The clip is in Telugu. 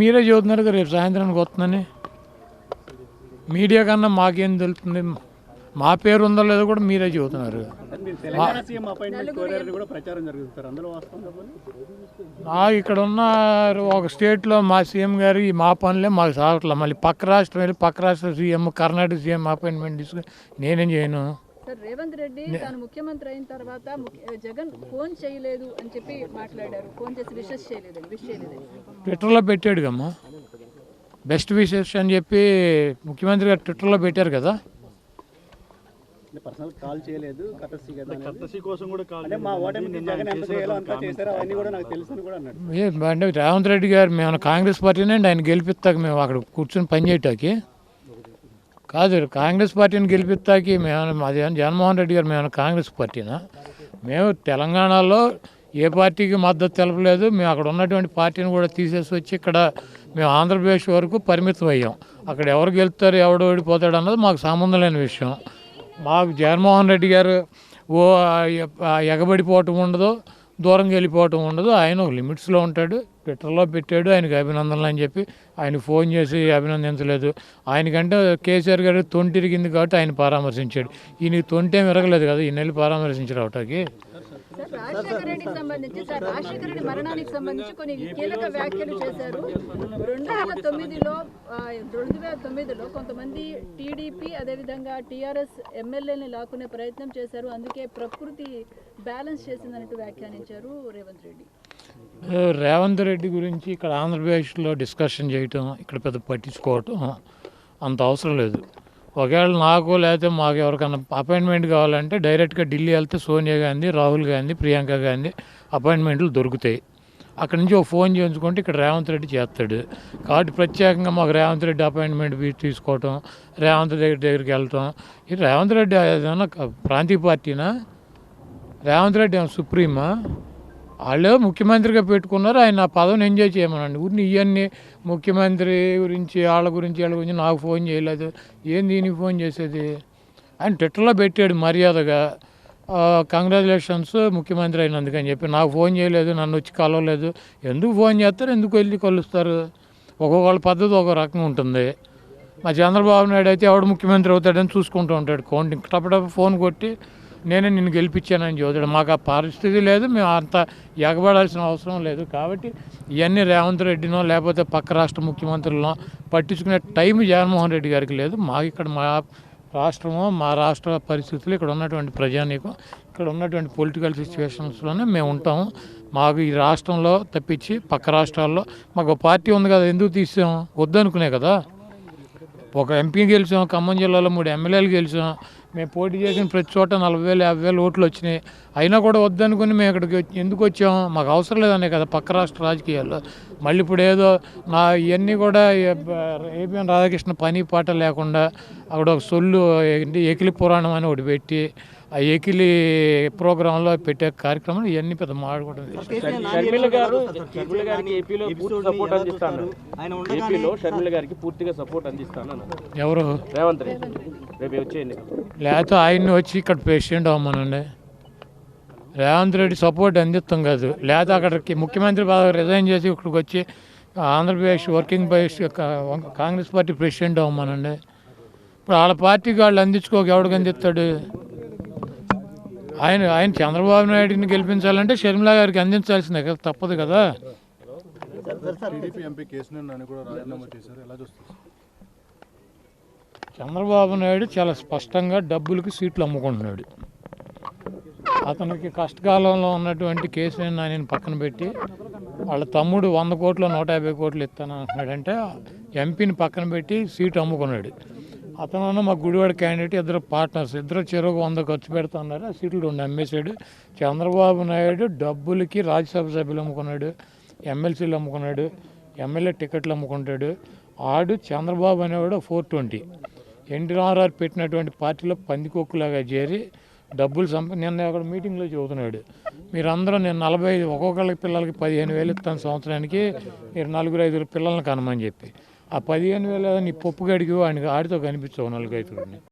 మీరే చెబుతున్నారు కదా రేపు సాయంత్రానికి వస్తుందని. మీడియా కన్నా మాకేం తెలుస్తుంది? మా పేరు ఉందో లేదో కూడా మీరే చెబుతున్నారు. ఇక్కడ ఉన్న ఒక స్టేట్లో మా సీఎం గారు ఈ మా పనులే మాకు సాగట్లేదు. మళ్ళీ పక్క రాష్ట్రం వెళ్ళి పక్క రాష్ట్ర సీఎం, కర్ణాటక సీఎం అపాయింట్మెంట్ తీసుకుని నేనేం చేయను. సార్, రేవంత్ రెడ్డి తాను ముఖ్యమంత్రి అయిన తర్వాత జగన్ ఫోన్ చేయలేదు అని చెప్పి మాట్లాడారు. ఫోన్ చేసి విషెస్ చేయలేదు. ట్విట్టర్లో పెట్టాడు కమ్మా, బెస్ట్ విషెస్ అని చెప్పి ముఖ్యమంత్రి గారు ట్విట్టర్లో పెట్టారు కదా. పర్సనల్ కాల్ చేయలేదు, కోసం కూడా కాల్ అంటే మా ఓటమి జగన్ ఎంత చేయాలో అంతా చేశారు, అవన్నీ కూడా నాకు తెలుసు అని కూడా అన్నాడు. అంటే రేవంత్ రెడ్డి గారు మేము కాంగ్రెస్ పార్టీనే ఆయన గెలిపిస్తాక మేము అక్కడ కూర్చొని పనిచేయటానికి కాదు, కాంగ్రెస్ పార్టీని గెలిపిస్తాకి మేము అది జగన్మోహన్ రెడ్డి గారు మేము కాంగ్రెస్ పార్టీనా? మేము తెలంగాణలో ఏ పార్టీకి మద్దతు తెలపలేదు. మేము అక్కడ ఉన్నటువంటి పార్టీని కూడా తీసేసి వచ్చి ఇక్కడ మేము ఆంధ్రప్రదేశ్ వరకు పరిమితం అయ్యాం. అక్కడ ఎవరు గెలుస్తారు ఎవడు ఓడిపోతాడు అన్నది మాకు సంబంధం లేని విషయం. మాకు జగన్మోహన్ రెడ్డి గారు ఓ ఎగబడిపోవటం ఉండదు, దూరంగా వెళ్ళిపోవటం ఉండదు. ఆయన ఒక లిమిట్స్లో ఉంటాడు. ట్విట్టర్లో పెట్టాడు ఆయనకి అభినందనలు అని చెప్పి, ఆయన ఫోన్ చేసి అభినందించలేదు. ఆయనకంటే కేసీఆర్ గారు తొంటి ఇరిగింది కాబట్టి ఆయన పరామర్శించాడు. ఈయనకి తొంటి ఏమి ఇరగలేదు కదా, ఈయన వెళ్ళి పరామర్శించారు అవటాకి. రాజశేఖర రెడ్డికి సంబంధించి రాజశేఖర రెడ్డి మరణానికి సంబంధించి కొన్ని కీలక వ్యాఖ్యలు చేశారు. 2009లో కొంతమంది టీడీపీ అదేవిధంగా టీఆర్ఎస్ ఎమ్మెల్యేని లాక్కునే ప్రయత్నం చేశారు, అందుకే ప్రకృతి బ్యాలెన్స్ చేసిందన్నట్టు వ్యాఖ్యానించారు రేవంత్ రెడ్డి. రేవంత్ రెడ్డి గురించి ఇక్కడ ఆంధ్రప్రదేశ్లో డిస్కషన్ చేయటం, ఇక్కడ పెద్ద పట్టించుకోవటం అంత అవసరం లేదు. ఒకవేళ నాకు లేకపోతే మాకు ఎవరికైనా అపాయింట్మెంట్ కావాలంటే డైరెక్ట్గా ఢిల్లీ వెళ్తే సోనియా గాంధీ, రాహుల్ గాంధీ, ప్రియాంక గాంధీ అపాయింట్మెంట్లు దొరుకుతాయి. అక్కడి నుంచి ఒక ఫోన్ చేయించుకుంటే ఇక్కడ రేవంత్ రెడ్డి చేస్తాడు. కాబట్టి ప్రత్యేకంగా మాకు రేవంత్ రెడ్డి అపాయింట్మెంట్ తీసుకోవటం, రేవంత్ రెడ్డి దగ్గరికి వెళ్ళటం, ఇది రేవంత్ రెడ్డి ఏదైనా ప్రాంతీయ పార్టీనా? రేవంత్ రెడ్డి ఏమైనా సుప్రీమా? వాళ్ళే ముఖ్యమంత్రిగా పెట్టుకున్నారు, ఆయన ఆ పదవిని ఎంజాయ్ చేయమనండి. ఊరిని ఇవన్నీ ముఖ్యమంత్రి గురించి వీళ్ళ గురించి నాకు ఫోన్ చేయలేదు. ఏంది దీనికి ఫోన్ చేసేది? ఆయన ట్విట్టర్లో పెట్టాడు మర్యాదగా, కంగ్రాచులేషన్స్ ముఖ్యమంత్రి అయినందుకని చెప్పి. నాకు ఫోన్ చేయలేదు, నన్ను వచ్చి కలవలేదు. ఎందుకు ఫోన్ చేస్తారు, ఎందుకు వెళ్ళి కలుస్తారు? ఒక్కొక్కళ్ళ పద్ధతి ఒక రకంగా ఉంటుంది. మా చంద్రబాబు నాయుడు అయితే ఎవడు ముఖ్యమంత్రి అవుతాడని చూసుకుంటూ ఉంటాడు. కౌంటింగ్ టపటప ఫోన్ కొట్టి నేనే నిన్ను గెలిపించానని చదువుతాడు. మాకు ఆ పరిస్థితి లేదు, మేము అంత ఎగబడాల్సిన అవసరం లేదు. కాబట్టి ఇవన్నీ రేవంత్ రెడ్డినో లేకపోతే పక్క రాష్ట్ర ముఖ్యమంత్రులనో పట్టించుకునే టైం జగన్మోహన్ రెడ్డి గారికి లేదు. మాకు ఇక్కడ మా రాష్ట్రము, మా రాష్ట్ర పరిస్థితులు, ఇక్కడ ఉన్నటువంటి ప్రజానీకం, ఇక్కడ ఉన్నటువంటి పొలిటికల్ సిచ్యువేషన్స్లోనే మేము ఉంటాము. మాకు ఈ రాష్ట్రంలో తప్పించి పక్క రాష్ట్రాల్లో మాకు పార్టీ ఉంది కదా, ఎందుకు తీసాం? వద్దనుకునే కదా. ఒక ఎంపీ గెలిచాం, ఖమ్మం జిల్లాలో 3 ఎమ్మెల్యేలు గెలిచాం. మేము పోటీ చేసిన ప్రతి చోట 40,000 50,000 ఓట్లు వచ్చినాయి. అయినా కూడా వద్దనుకుని మేము ఇక్కడికి ఎందుకు వచ్చాం? మాకు అవసరం లేదనే కదా పక్క రాష్ట్ర రాజకీయాల్లో. మళ్ళీ ఇప్పుడు ఏదో ఇవన్నీ కూడా ఏపీఎన్ రాధాకృష్ణ పని పాట లేకుండా అక్కడ ఒక సొల్లు ఎకిలి పురాణం అని ఒకటి పెట్టి ఆ ఎకిలి ప్రోగ్రాంలో పెట్టే కార్యక్రమం ఇవన్నీ పెద్ద మాట్లాడుకోవడం. షర్మిల గారికి ఏపీలో సపోర్ట్ అందిస్తాను, ఏపీలో షర్మిల గారికి పూర్తిగా సపోర్ట్ అందిస్తాను. ఎవరు? రేవంత్ రెడ్డి రేపు వచ్చేయండి. లేకపోతే ఆయన్ని వచ్చి ఇక్కడ ప్రెసిడెంట్ అవ్వమనండి. రేవంత్ రెడ్డి సపోర్ట్ అందిస్తాం కాదు. లేకపోతే అక్కడికి ముఖ్యమంత్రి పదవి రిజైన్ చేసి ఇక్కడికి వచ్చి Andhra Pradesh working press congress party president అవ్వమనండి. ఇప్పుడు వాళ్ళ పార్టీకి వాళ్ళు అందించుకోక ఎవడికి అందిస్తాడు? ఆయన చంద్రబాబు నాయుడిని గెలిపించాలంటే షర్మిల గారికి అందించాల్సిందే కదా, తప్పదు కదా. చంద్రబాబు నాయుడు చాలా స్పష్టంగా డబ్బులకి సీట్లు అమ్ముకుంటున్నాడు. అతనికి కష్టకాలంలో ఉన్నటువంటి కేసీఆర్ నానిని పక్కన పెట్టి వాళ్ళ తమ్ముడు 100 కోట్లు 150 కోట్లు ఇస్తాను అంటున్నాడంటే ఎంపీని పక్కన పెట్టి సీటు అమ్ముకున్నాడు. అతను మా గుడివాడ క్యాండిడేట్, ఇద్దరు పార్ట్నర్స్, ఇద్దరు చెరువు 100 ఖర్చు పెడుతున్నారు. ఆ సీట్లు 2 అమ్మేశాడు. చంద్రబాబు నాయుడు డబ్బులకి రాజ్యసభ సభ్యులు అమ్ముకున్నాడు, ఎమ్మెల్సీలు అమ్ముకున్నాడు, ఎమ్మెల్యే టికెట్లు అమ్ముకుంటాడు. ఆడు చంద్రబాబు అనేవాడు 420 ఎన్టీ రామారావు పెట్టినటువంటి పార్టీలో పందికొక్కులాగా చేరి డబ్బులు నిన్న అక్కడ మీటింగ్లో చెబుతున్నాడు, మీరందరూ నేను 45 ఒక్కొక్కళ్ళకి పిల్లలకి 15,000 ఇస్తాను సంవత్సరానికి, మీరు 4-5 పిల్లల్ని కనమని చెప్పి. ఆ 15,000 నీ పప్పు గడికి ఆడితో కనిపించవు 4-5